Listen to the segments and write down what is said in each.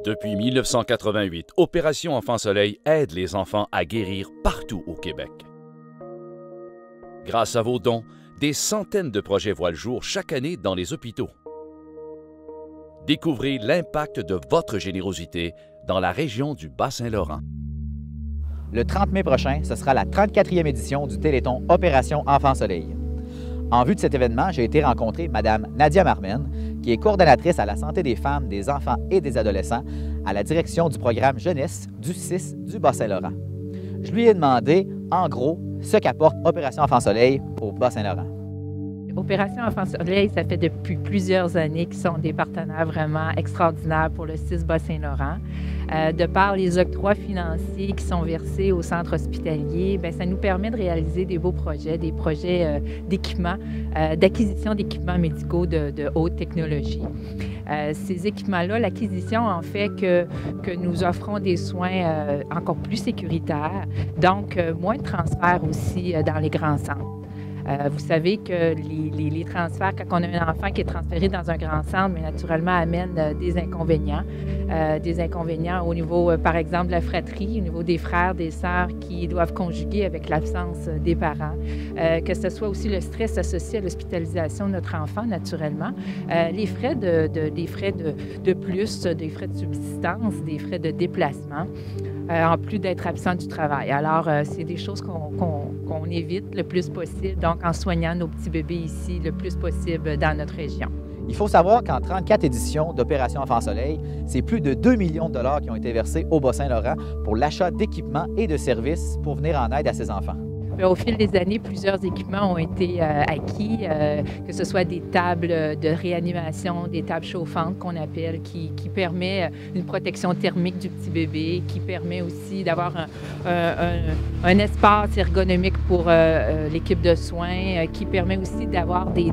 Depuis 1988, Opération Enfant Soleil aide les enfants à guérir partout au Québec. Grâce à vos dons, des centaines de projets voient le jour chaque année dans les hôpitaux. Découvrez l'impact de votre générosité dans la région du Bas-Saint-Laurent. Le 30 mai prochain, ce sera la 34e édition du Téléthon Opération Enfant Soleil. En vue de cet événement, j'ai été rencontrer Mme Nadia Marmen, qui est coordonnatrice à la santé des femmes, des enfants et des adolescents à la direction du programme Jeunesse du CIS du Bas-Saint-Laurent. Je lui ai demandé, en gros, ce qu'apporte Opération Enfant Soleil au Bas-Saint-Laurent. Opération Enfant Soleil, ça fait depuis plusieurs années qu'ils sont des partenaires vraiment extraordinaires pour le CIS Bas-Saint-Laurent. De par les octrois financiers qui sont versés au centre hospitalier, bien, ça nous permet de réaliser des beaux projets, des projets d'équipement, d'acquisition d'équipements médicaux de haute technologie. Ces équipements-là, l'acquisition en fait que nous offrons des soins encore plus sécuritaires, donc moins de transferts aussi dans les grands centres. Vous savez que les transferts, quand on a un enfant qui est transféré dans un grand centre, mais naturellement amène des inconvénients au niveau, par exemple, de la fratrie, au niveau des frères, des sœurs qui doivent conjuguer avec l'absence des parents, que ce soit aussi le stress associé à l'hospitalisation de notre enfant, naturellement, les frais de plus, des frais de subsistance, des frais de déplacement, en plus d'être absent du travail. Alors, c'est des choses qu'on évite le plus possible, donc en soignant nos petits bébés ici le plus possible dans notre région. Il faut savoir qu'en 34 éditions d'Opération Enfant Soleil, c'est plus de 2 millions de dollars qui ont été versés au Bas-Saint-Laurent pour l'achat d'équipements et de services pour venir en aide à ces enfants. Au fil des années, plusieurs équipements ont été acquis, que ce soit des tables de réanimation, des tables chauffantes qu'on appelle, qui permet une protection thermique du petit bébé, qui permet aussi d'avoir un espace ergonomique pour l'équipe de soins, qui permet aussi d'avoir des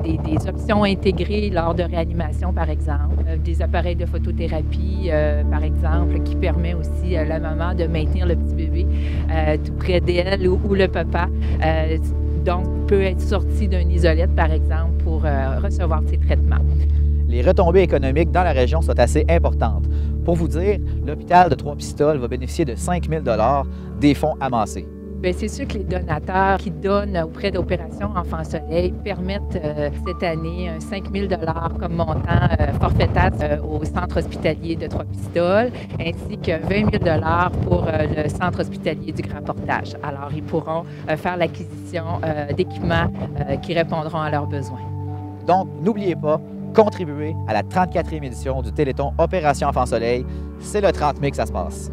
options intégrées lors de réanimation, par exemple, des appareils de photothérapie, par exemple, qui permet aussi à la maman de maintenir le petit bébé tout près d'elle ou le papa. Donc, peut être sorti d'une isolette, par exemple, pour recevoir ses traitements. Les retombées économiques dans la région sont assez importantes. Pour vous dire, l'hôpital de Trois-Pistoles va bénéficier de 5 000 $ des fonds amassés. Bien, c'est sûr que les donateurs qui donnent auprès d'Opération Enfant Soleil permettent cette année 5 000 $ comme montant forfaitaire au centre hospitalier de Trois-Pistoles, ainsi que 20 000 $ pour le centre hospitalier du Grand Portage. Alors, ils pourront faire l'acquisition d'équipements qui répondront à leurs besoins. Donc, n'oubliez pas, contribuez à la 34e édition du Téléthon Opération Enfant Soleil. C'est le 30 mai que ça se passe.